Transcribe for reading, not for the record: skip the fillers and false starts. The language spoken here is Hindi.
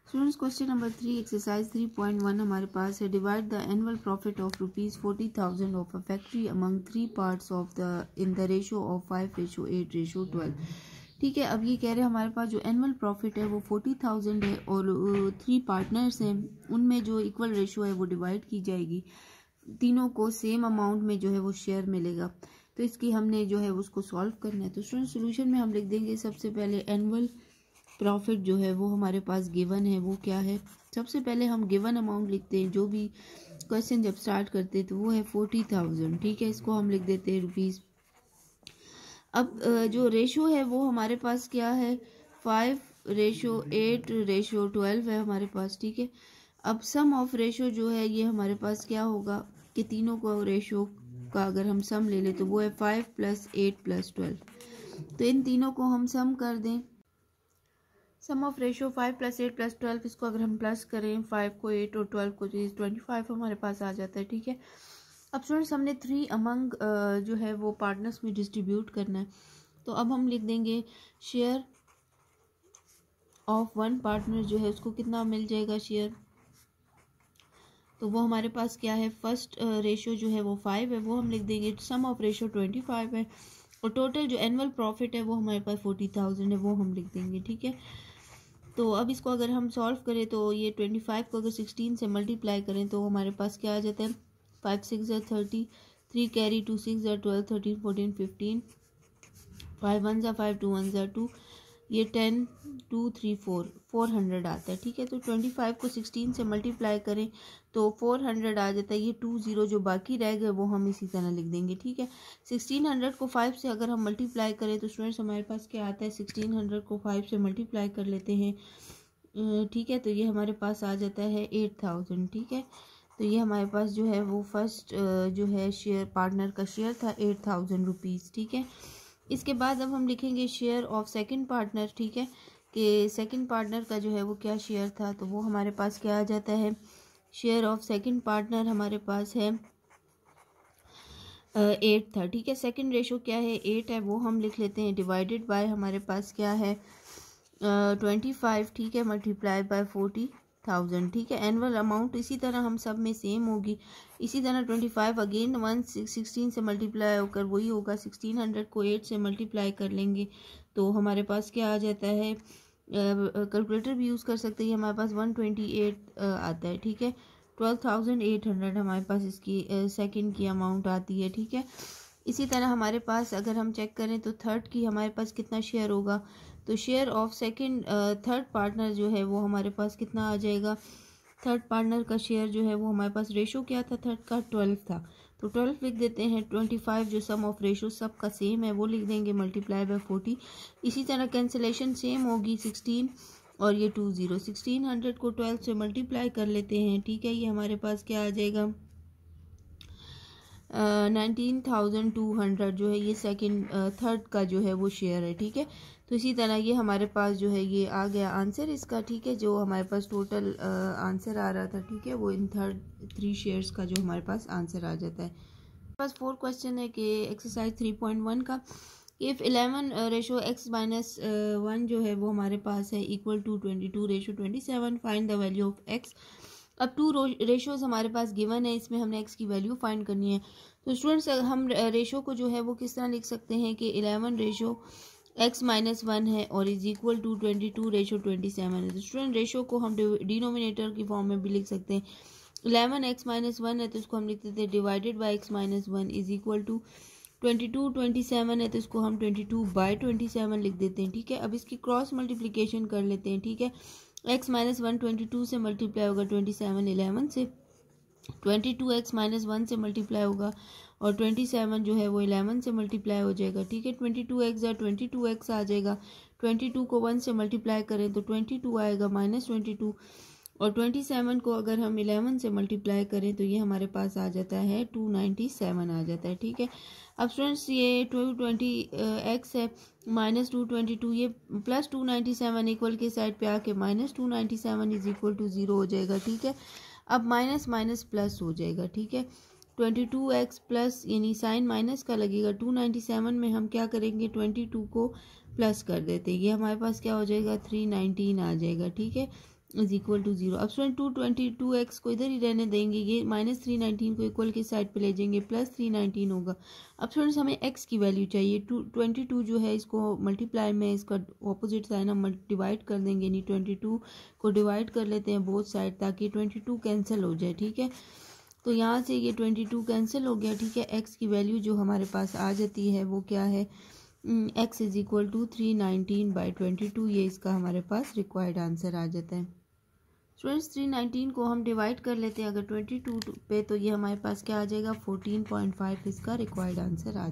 स्टूडेंट्स क्वेश्चन नंबर 3 एक्सरसाइज 3.1 हमारे पास है। Divide the annual profit of ₹40,000 of a factory among 3 parts of the in the ratio of 5:8:12। ठीक है, अब ये कह रहे हैं हमारे पास जो एनुअल प्रॉफिट है वो 40,000 है और 3 पार्टनर्स हैं, उनमें जो इक्वल रेशो है वो डिवाइड की जाएगी, तीनों को सेम अमाउंट में जो है वो शेयर मिलेगा। तो इसकी हमने जो है उसको सॉल्व करना है। तो स्टूडेंट सोल्यूशन में हम लिख देंगे सबसे पहले एनुअल प्रॉफिट जो है वो हमारे पास गिवन है, वो क्या है। सबसे पहले हम गिवन अमाउंट लिखते हैं, जो भी क्वेश्चन जब स्टार्ट करते हैं तो वो है 40,000। ठीक है, इसको हम लिख देते हैं रुपीज़। अब जो रेशो है वो हमारे पास क्या है, 5:8:12 है हमारे पास। ठीक है, अब सम ऑफ रेशो जो है ये हमारे पास क्या होगा कि तीनों को रेशो का अगर हम सम ले लें तो वो है 5 + 8 + 12। तो इन तीनों को हम सम कर दें। सम ऑफ रेशो 5 + 8 + 12, इसको अगर हम प्लस करें 5 को 8 और 12 को 25 हमारे पास आ जाता है। ठीक है, अब स्टूडेंट्स हमने 3 अमंग जो है वो पार्टनर्स में डिस्ट्रीब्यूट करना है। तो अब हम लिख देंगे शेयर ऑफ वन पार्टनर जो है उसको कितना मिल जाएगा शेयर। तो वो हमारे पास क्या है, फर्स्ट रेशो जो है वो 5 है, वो हम लिख देंगे। सम ऑफ रेशो 25 है और टोटल जो एनुअल प्रॉफिट है वो हमारे पास 40,000 है, वो हम लिख देंगे। ठीक है, तो अब इसको अगर हम सॉल्व करें तो ये 25 को अगर 16 से मल्टीप्लाई करें तो हमारे पास क्या आ जाता है, 5 × 6 = 30, 3 कैरी 2 × 6 = 12, 13 14 15, 5 × 1 = 5, 2 × 1 = 2, ये 10 2 3 4 400 आता है। ठीक है, तो 25 को 16 से मल्टीप्लाई करें तो 400 आ जाता है। ये 2 0 जो बाकी रह गए वो हम इसी तरह लिख देंगे। ठीक है, 1600 को 5 से अगर हम मल्टीप्लाई करें तो स्टूडेंट्स हमारे पास क्या आता है, 1600 को 5 से मल्टीप्लाई कर लेते हैं। ठीक है, तो ये हमारे पास आ जाता है 8000। ठीक है, तो ये हमारे पास जो है वो फर्स्ट जो है शेयर पार्टनर का शेयर था 8000 रुपीज़। ठीक है, इसके बाद अब हम लिखेंगे शेयर ऑफ सेकंड पार्टनर। ठीक है, कि सेकंड पार्टनर का जो है वो क्या शेयर था, तो वो हमारे पास क्या आ जाता है, शेयर ऑफ सेकंड पार्टनर हमारे पास है 8 था। ठीक है, सेकंड रेशो क्या है, 8 है, वो हम लिख लेते हैं। डिवाइडेड बाय हमारे पास क्या है 25। ठीक है, मल्टीप्लाई बाय 40,000। ठीक है, एनुअल अमाउंट इसी तरह हम सब में सेम होगी। इसी तरह 25 अगेन 16 से मल्टीप्लाई होकर वही होगा। 1600 को 8 से मल्टीप्लाई कर लेंगे तो हमारे पास क्या आ जाता है, कैलकुलेटर भी यूज़ कर सकते हैं, हमारे पास 128 आता है। ठीक है, 12,800 हमारे पास इसकी सेकंड की अमाउंट आती है। ठीक है, इसी तरह हमारे पास अगर हम चेक करें तो थर्ड की हमारे पास कितना शेयर होगा, तो share of second third partner जो है वो हमारे पास कितना आ जाएगा। थर्ड पार्टनर का शेयर जो है वो हमारे पास रेशो क्या था थर्ड का, 12 था, तो 12 लिख देते हैं। 25 जो सम ऑफ रेशो सब का सेम है वो लिख देंगे, मल्टीप्लाई बाय 40। इसी तरह कैंसिलेशन सेम होगी, 16 और ये 2 0, 1600 को 12 से मल्टीप्लाई कर लेते हैं। ठीक है, ये हमारे पास क्या आ जाएगा 19,200 जो है ये सेकंड थर्ड का जो है वो शेयर है। ठीक है, तो इसी तरह ये हमारे पास जो है ये आ गया आंसर इसका। ठीक है, जो हमारे पास टोटल आंसर आ रहा था, ठीक है, वो इन थर्ड 3 शेयर्स का जो हमारे पास आंसर आ जाता है। बस 4 क्वेश्चन है कि एक्सरसाइज 3.1 का, इफ़ 11(x-1) जो है वो हमारे पास है equal to 22:27, find the value of x। अब 2 रेशोज़ हमारे पास गिवन है, इसमें हमने x की वैल्यू फाइंड करनी है। तो स्टूडेंट्स हम रेशो को जो है वो किस तरह लिख सकते हैं कि 11(x-1) है और इज इक्वल टू 22:27 है। तो स्टूडेंट रेशो को हम डिनोमिनेटर की फॉर्म में भी लिख सकते हैं। 11(x-1) है तो इसको हम लिख देते हैं divided by x-1 is equal to 22:27 है तो इसको हम 22/27 लिख देते हैं। ठीक है, अब इसकी क्रॉस मल्टीप्लिकेशन कर लेते हैं। ठीक है, x-1 22 से मल्टीप्लाई होगा 27 11 से, 22x-1 से मल्टीप्लाई होगा और 27 जो है वो 11 से मल्टीप्लाई हो जाएगा। ठीक है, 22x 22x आ जाएगा। 22 को 1 से मल्टीप्लाई करें तो 22 आएगा -22 और 27 को अगर हम 11 से मल्टीप्लाई करें तो ये हमारे पास आ जाता है 297 आ जाता है। ठीक है, अब स्टूडेंट्स ये 220x है -222, ये प्लस 297 इक्वल के साइड पे आके -297 इज इक्वल टू 0 हो जाएगा। ठीक है, अब माइनस माइनस प्लस हो जाएगा। ठीक है, 22x प्लस यानी साइन माइनस का लगेगा, 297 में हम क्या करेंगे 22 को प्लस कर देते हैं, ये हमारे पास क्या हो जाएगा 319 आ जाएगा। ठीक है, इज इक्वल टू 0। अब स्टूडेंट 222x को इधर ही रहने देंगे, ये -319 को इक्वल की साइड पे ले जाएंगे, +319 होगा। अब स्टूडेंट्स हमें x की वैल्यू चाहिए। 22 जो है इसको मल्टीप्लाई में इसका ऑपोजिट साइन हम डिवाइड कर देंगे, यानी 22 को डिवाइड कर लेते हैं बोथ साइड, ताकि 22 कैंसिल हो जाए। ठीक है, तो यहाँ से ये 22 कैंसिल हो गया। ठीक है, x की वैल्यू जो हमारे पास आ जाती है वो क्या है, x इज इक्वल टू 319/22। ये इसका हमारे पास रिक्वायर्ड आंसर आ जाता है। स्टूडेंट्स 319 को हम डिवाइड कर लेते हैं अगर 22 पे, तो ये हमारे पास क्या आ जाएगा, 14.5 इसका रिक्वायर्ड आंसर आ जाएगा।